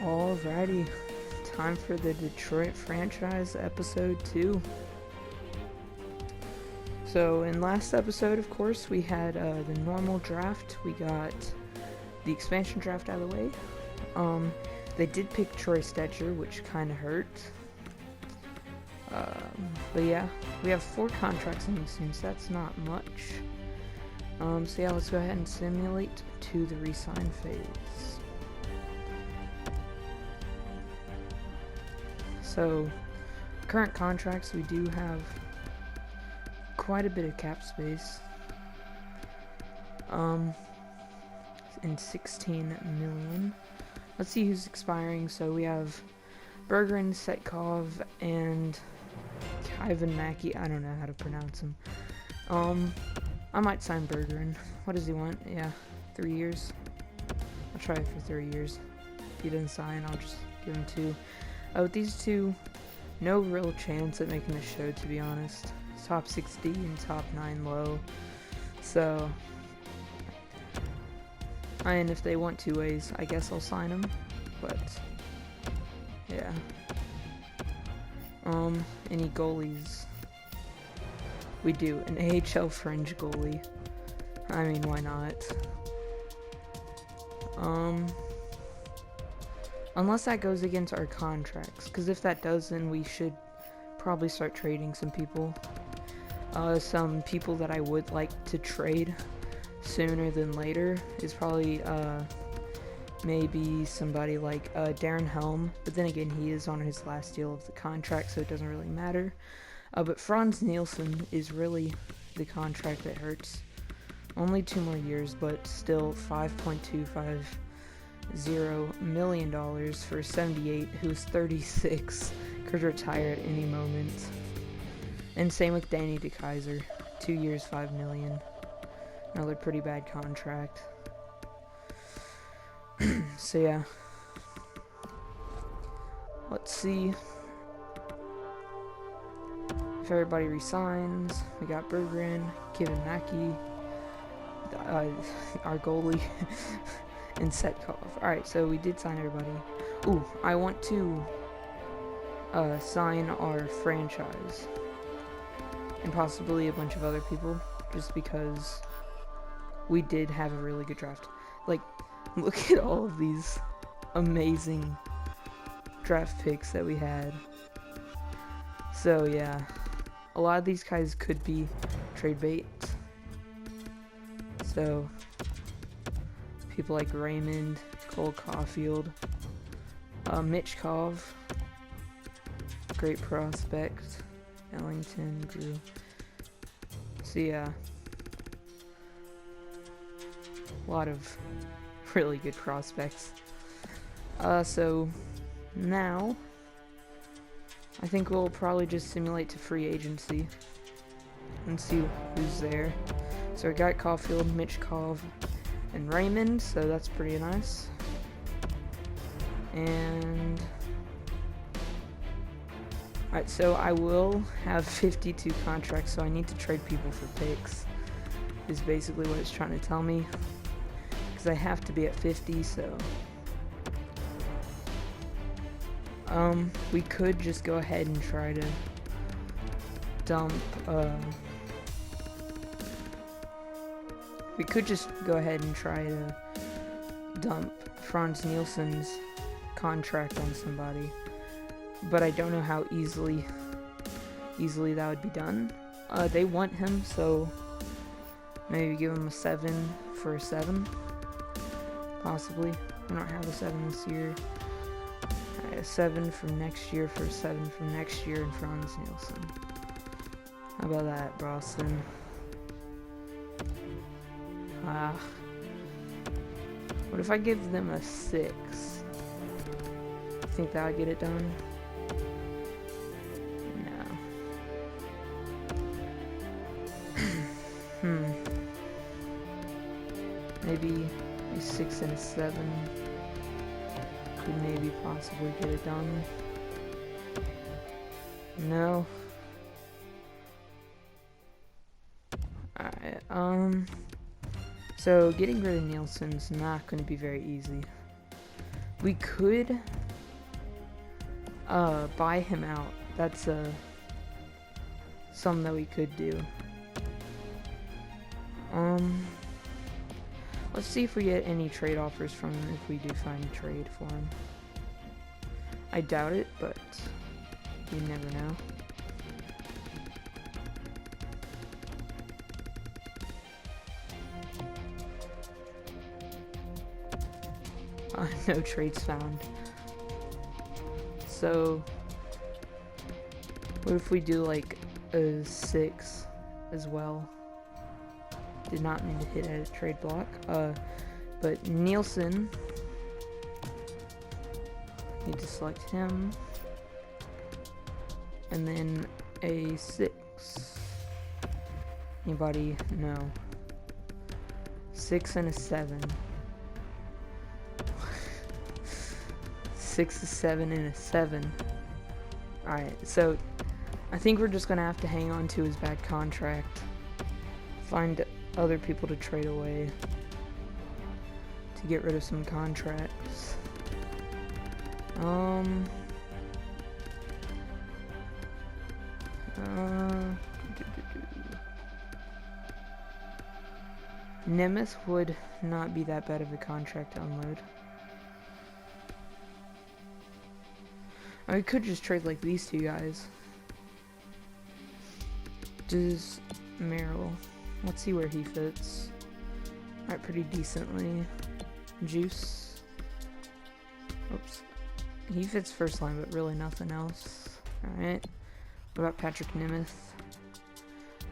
Alrighty, time for the Detroit franchise episode 2. So in last episode, of course, we had the normal draft. We got the expansion draft out of the way. They did pick Troy Stetcher, which kind of hurt. But yeah, we have 4 contracts in these teams. That's not much. So yeah, let's go ahead and simulate to the re-sign phase. So, current contracts, we do have quite a bit of cap space. In 16 million. Let's see who's expiring. So we have Bergeron, Setkov, and Ivan Mackey. I don't know how to pronounce him. I might sign Bergeron. What does he want? Yeah, 3 years. I'll try it for 3 years. If he doesn't sign, I'll just give him 2. With these two, no real chance at making the show, to be honest. Top 60 and top 9 low. So, and if they want 2 ways, I guess I'll sign them. But, yeah. Any goalies? We do. An AHL fringe goalie. I mean, why not? Unless that goes against our contracts. Because if that does, then we should probably start trading some people. Some people that I would like to trade sooner than later is probably, maybe somebody like, Darren Helm. But then again, he is on his last deal of the contract, so it doesn't really matter. But Frans Nielsen is really the contract that hurts. Only 2 more years, but still $5.250 million for 78, who's 36, could retire at any moment. And same with Danny DeKaiser, 2 years, $5 million. Another pretty bad contract. So yeah. Let's see if everybody resigns. We got Bergeron, Kevin Mackey, our goalie, and Setkov. Alright, so we did sign everybody. Ooh, I want to sign our franchise. And possibly a bunch of other people, just because we did have a really good draft. Like, look at all of these amazing draft picks that we had. So yeah, a lot of these guys could be trade bait. So people like Raymond, Cole Caulfield, Mitchkov, great prospect, Ellington, Drew. So yeah, a lot of really good prospects. So now I think we'll probably just simulate to free agency and see who's there. So we got Caulfield, Mitchkov, and Raymond, so that's pretty nice. And alright, so I will have 52 contracts, so I need to trade people for picks, is basically what it's trying to tell me. Because I have to be at 50, so we could just go ahead and try to dump, we could just go ahead and try to dump Frans Nielsen's contract on somebody, but I don't know how easily that would be done. They want him, so maybe give him a 7 for a 7, possibly. We don't have a 7 this year. A 7 from next year for a 7 from next year in Frans Nielsen. How about that, Boston? What if I give them a 6? Think that would get it done? No. Maybe a 6 and a 7 could maybe possibly get it done. No. Alright, so getting rid of Nielsen's not going to be very easy. We could buy him out. That's something that we could do. Let's see if we get any trade offers from him, if we do find a trade for him. I doubt it, but you never know. No trades found. So, what if we do like a 6 as well? Did not mean to hit a trade block. But Nielsen, need to select him, and then a 6. Anybody? No. 6 and a 7. 6, a 7, and a 7. Alright, so I think we're just gonna have to hang on to his bad contract. Find other people to trade away to get rid of some contracts. Nemeth would not be that bad of a contract to unload. I could just trade like these two guys. Does Merrill? Let's see where he fits. Alright, pretty decently. Juice. Oops. He fits first line, but really nothing else. Alright. What about Patrick Nemeth?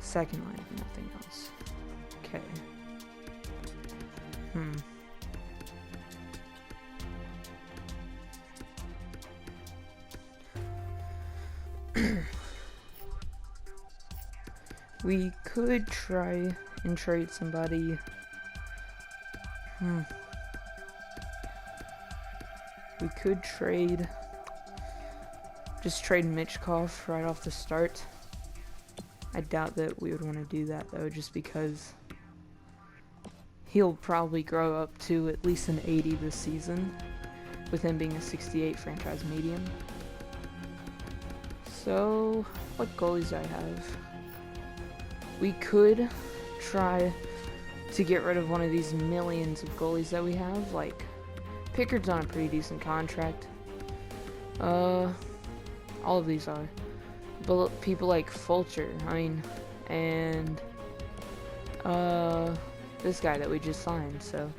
Second line, nothing else. Okay. We could try and trade somebody. We could trade. Just trade Mitchkov right off the start. I doubt that we would want to do that though, just because he'll probably grow up to at least an 80 this season, with him being a 68 franchise median. So, what goalies do I have? We could try to get rid of one of these millions of goalies that we have. Like, Pickard's on a pretty decent contract. All of these are. But people like Fulcher, and this guy that we just signed, so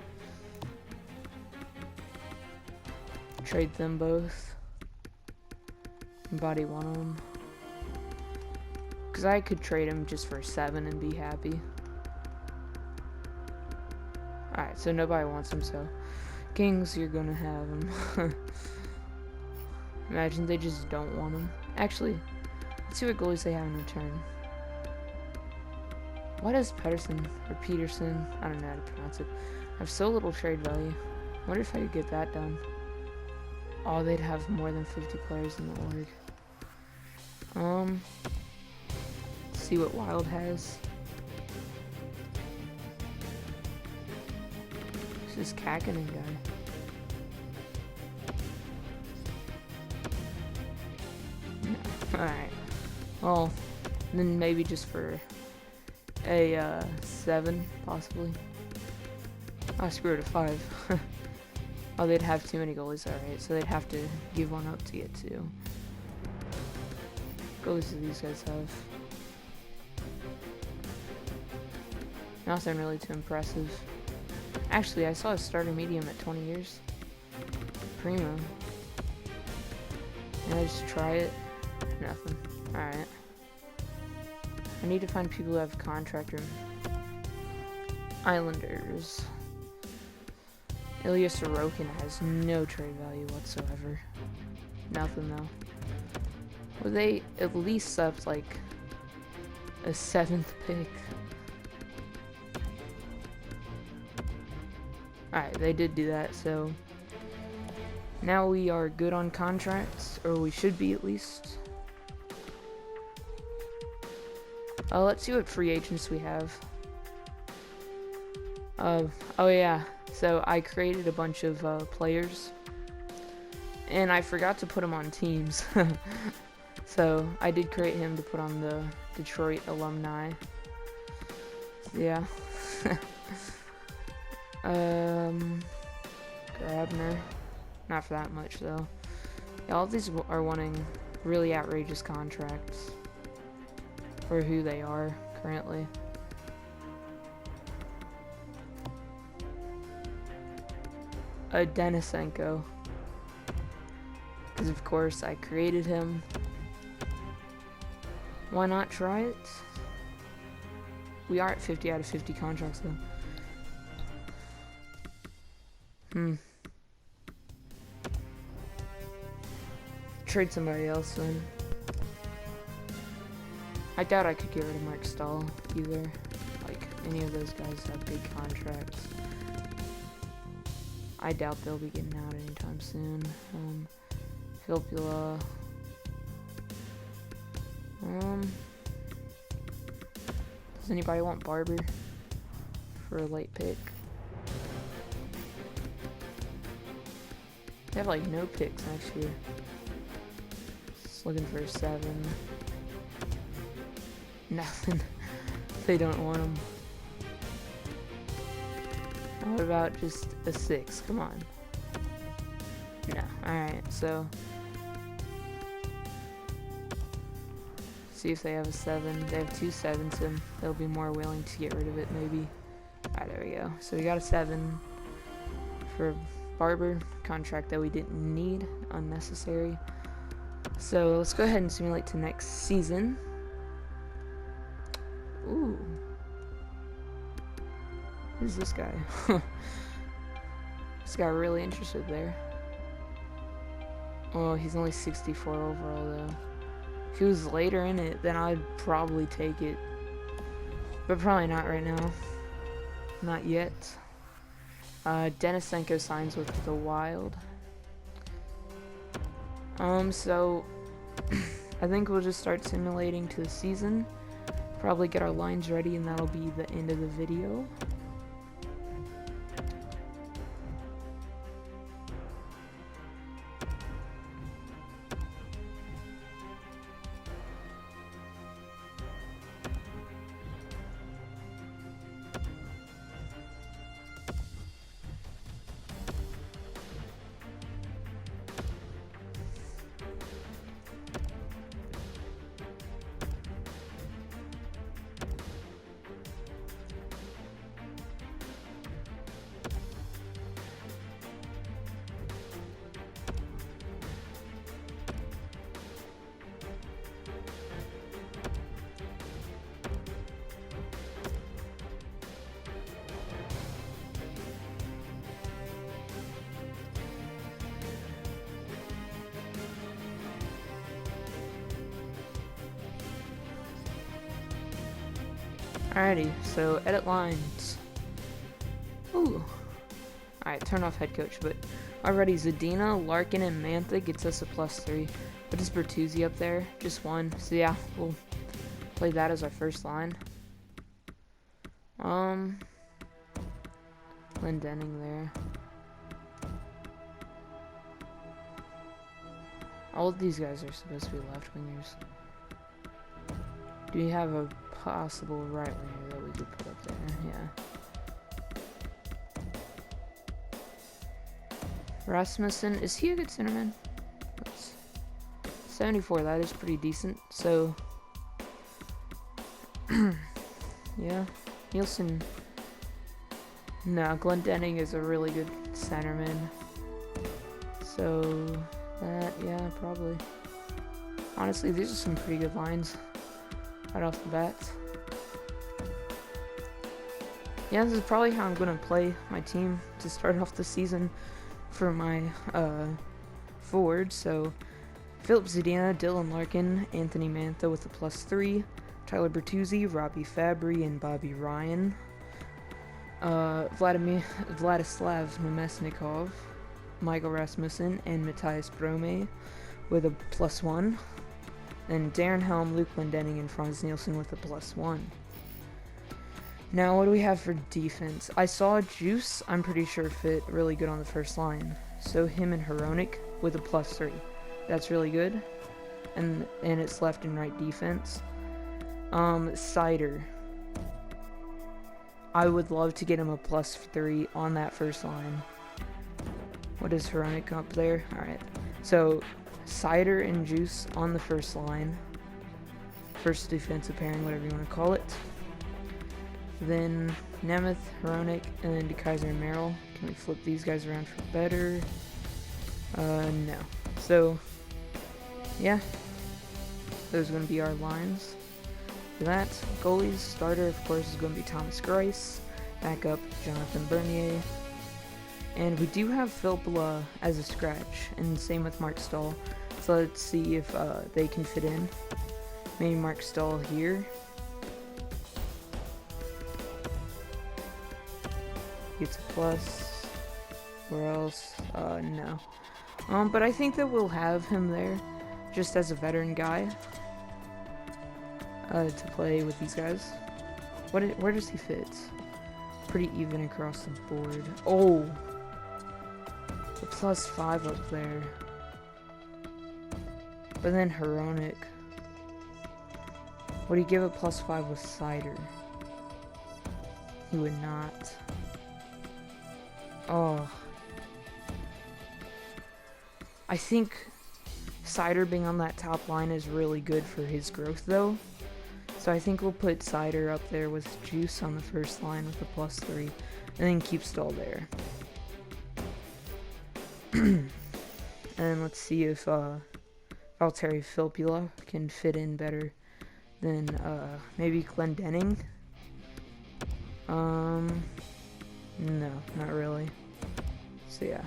trade them both. Body one of them. Because I could trade him just for 7 and be happy. Alright, so nobody wants him, so Kings, you're gonna have him. Imagine they just don't want him. Actually, let's see what goalies they have in return. Why does Peterson, I don't know how to pronounce it, have so little trade value? I wonder if I could get that done. Oh, they'd have more than 50 players in the org. Let's see what Wild has. This is Kakinen guy. No. Alright. Well, then maybe just for a 7, possibly. Oh, screw it, a 5. Oh, they'd have too many goalies, alright, so they'd have to give one up to get 2. Goalies do these guys have? Nothing really too impressive. Actually, I saw a starter medium at 20 years. Primo. And I just try it. Nothing. Alright. I need to find people who have contract room. Islanders. Ilya Sorokin has no trade value whatsoever. Nothing though. Well, they at least up like a 7th pick. Alright, they did do that, so now we are good on contracts, or we should be at least. Let's see what free agents we have. Oh yeah, so I created a bunch of players And I forgot to put him on teams. So I did create him to put on the Detroit alumni. Yeah. Grabner. Not for that much though. Yeah, all of these are wanting really outrageous contracts for who they are currently. Denisenko. Because of course I created him. Why not try it? We are at 50 out of 50 contracts though. Trade somebody else then. I doubt I could get rid of Mark Stahl either. Like, any of those guys have big contracts. I doubt they'll be getting out anytime soon. Filppula. Does anybody want Barber for a late pick? They have like no picks next year. Just looking for a 7. Nothing. They don't want them. What about just a 6? Come on. No. Alright, so see if they have a 7. They have 2 7s, and they'll be more willing to get rid of it, maybe. Alright, there we go. So we got a 7 for Barber, contract that we didn't need, unnecessary. So let's go ahead and simulate to next season. Ooh. Who's this guy? This guy really interested there. Oh, he's only 64 overall though. If he was later in it, then I'd probably take it. But probably not right now. Not yet. Denisenko signs with the Wild. So I think we'll just start simulating to the season. Probably get our lines ready, and that'll be the end of the video. Alrighty, so edit lines. Ooh. Alright, turn off head coach, but already Zadina, Larkin, and Mantha gets us a +3. But is Bertuzzi up there? Just 1. So yeah, we'll play that as our first line. Glendening there. All of these guys are supposed to be left wingers. Do we have a possible right winger that we could put up there? Yeah. Rasmussen, is he a good centerman? That's 74, that is pretty decent. So, yeah. Nielsen. No, Glendening is a really good centerman. So, that, yeah, probably. Honestly, these are some pretty good lines right off the bat. Yeah, this is probably how I'm going to play my team to start off the season for my forward. So, Philip Zadina, Dylan Larkin, Anthony Mantha with a +3, Tyler Bertuzzi, Robbie Fabry, and Bobby Ryan. Vladislav Nemesnikov, Michael Rasmussen, and Matthias Brome with a +1. And Darren Helm, Luke Glendening, and Franz Nielsen with a +1. Now, what do we have for defense? I saw Juice, I'm pretty sure, fit really good on the first line. So him and Hronik with a +3. That's really good. And it's left and right defense. Cider. I would love to get him a +3 on that first line. What is Hronik up there? Alright. So, Cider and Juice on the first line. First defensive pairing, whatever you want to call it. Then Nemeth, Hronik, and then DeKaiser and Merrill. Can we flip these guys around for better? No. So, yeah. Those are going to be our lines. For that, goalies, starter, of course, is going to be Thomas Greiss. Backup, Jonathan Bernier. And we do have Filppula as a scratch, and same with Mark Stahl. So let's see if they can fit in. Maybe Mark Stahl here. Gets a plus. Where else? No. But I think that we'll have him there, just as a veteran guy, to play with these guys. Where does he fit? Pretty even across the board. Oh! The +5 up there. But then Hronik. Would he give a +5 with Cider? He would not. Oh. I think Cider being on that top line is really good for his growth, though. So I think we'll put Cider up there with Juice on the first line with a +3, and then keep Stahl there. And let's see if Valtteri Filppula can fit in better than maybe Glendening. No, not really. So yeah,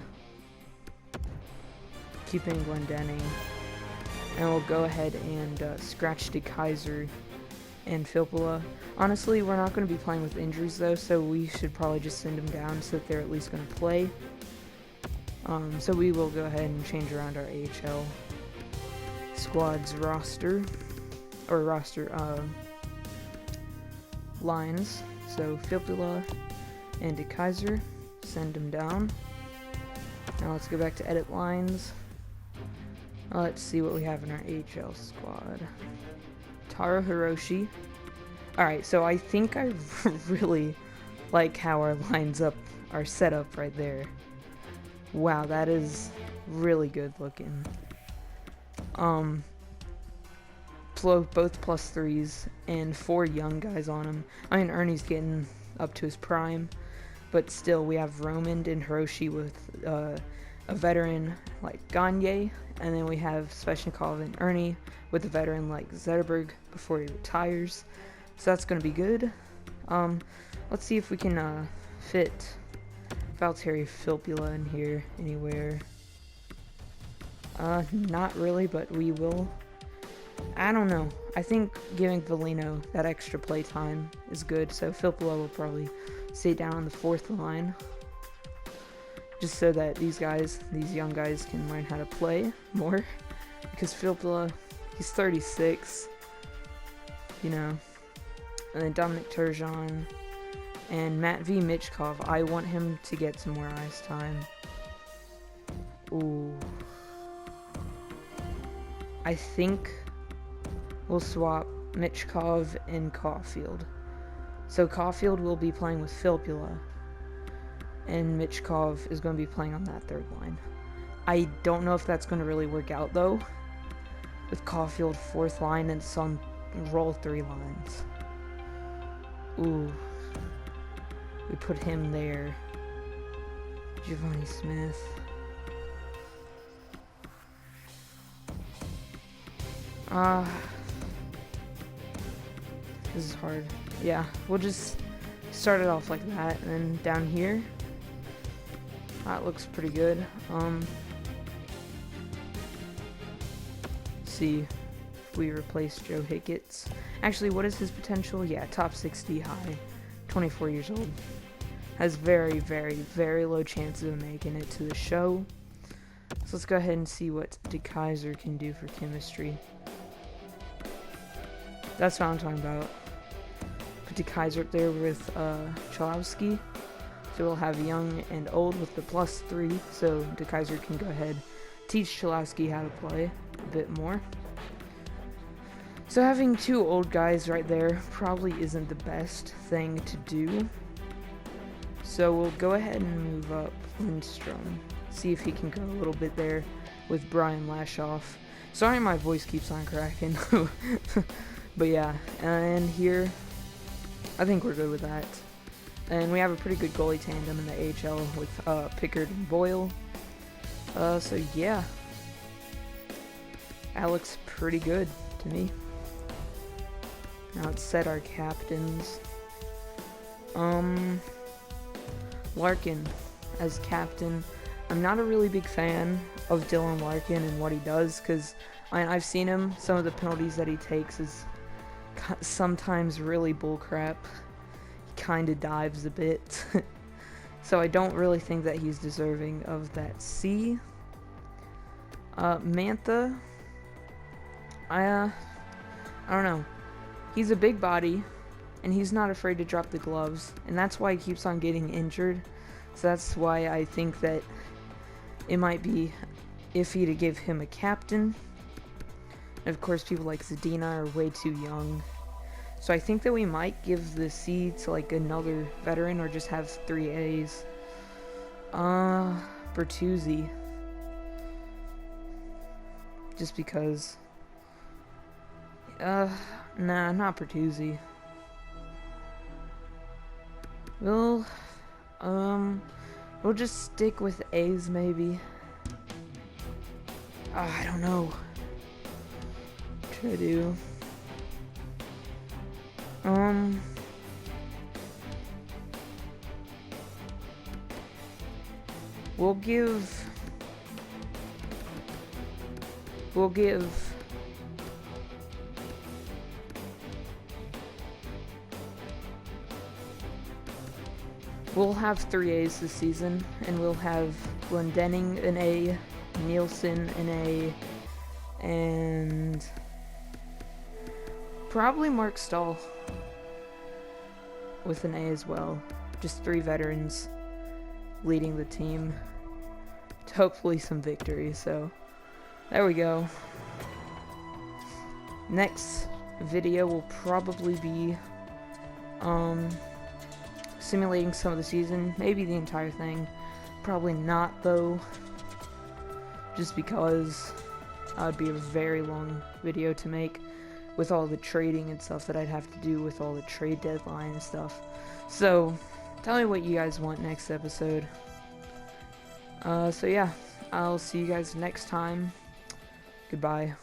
keeping Glendening, and we'll go ahead and scratch DeKaiser and Filppula. Honestly, we're not going to be playing with injuries though, so we should probably just send them down so that they're at least going to play. So we will go ahead and change around our AHL squad's roster, or lines. So Filppula and DeKaiser, send them down. Now let's go back to edit lines. Let's see what we have in our AHL squad. Taro Hiroshi. Alright, so I think I really like how our lines are set up right there. Wow, that is really good looking. Both +3s and 4 young guys on him. I mean, Ernie's getting up to his prime, but still we have Roman and Hiroshi with a veteran like Gagne, and then we have Svechnikov and Ernie with a veteran like Zetterberg before he retires. So that's going to be good. Let's see if we can fit Valtteri Filppula in here anywhere. Not really, but we will. I don't know. I think giving Velino that extra play time is good, so Filppula will probably stay down on the 4th line. Just so that these young guys can learn how to play more. Because Filppula, he's 36, you know. And then Dominic Turgeon and Matt V. Michkov. I want him to get some more ice time. Ooh. I think we'll swap Michkov and Caulfield. So Caulfield will be playing with Filppula, and Michkov is going to be playing on that 3rd line. I don't know if that's going to really work out, though, with Caulfield 4th line and some roll 3 lines. Ooh. We put him there. Giovanni Smith. This is hard. Yeah, we'll just start it off like that, and then down here, that looks pretty good. See if we replace Joe Hicketts. Actually, what is his potential? Yeah, top 60 high, 24 years old. Has very, very, very low chances of making it to the show. So let's go ahead and see what DeKaiser can do for chemistry. That's what I'm talking about. Put DeKaiser up there with Chalowski. So we'll have young and old with the +3, so DeKaiser can go ahead, teach Chalowski how to play a bit more. So having 2 old guys right there probably isn't the best thing to do. So we'll go ahead and move up Lindstrom, see if he can go a little bit there with Brian Lashoff. Sorry my voice keeps on cracking. But yeah, and here, I think we're good with that. And we have a pretty good goalie tandem in the AHL with Pickard and Boyle. So yeah, that looks pretty good to me. Now let's set our captains. Larkin as captain. I'm not a really big fan of Dylan Larkin and what he does, because I've seen him. Some of the penalties that he takes is sometimes really bullcrap. He kind of dives a bit. So I don't really think that he's deserving of that C. Mantha, I don't know. He's a big body, and he's not afraid to drop the gloves, and that's why he keeps on getting injured. So that's why I think that it might be iffy to give him a captain. And of course, people like Zadina are way too young. So I think that we might give the C to like another veteran, or just have 3 A's. Bertuzzi. Just because. Nah, not Bertuzzi. We'll just stick with A's maybe. I don't know. What should I do? We'll have 3 A's this season, and we'll have Glendening an A, Nielsen an A, and probably Mark Stahl with an A as well. Just 3 veterans leading the team to hopefully some victory. So there we go. Next video will probably be simulating some of the season, maybe the entire thing. Probably not though, just because that would be a very long video to make with all the trading and stuff that I'd have to do with all the trade deadline and stuff. So tell me what you guys want next episode. So yeah, I'll see you guys next time. Goodbye.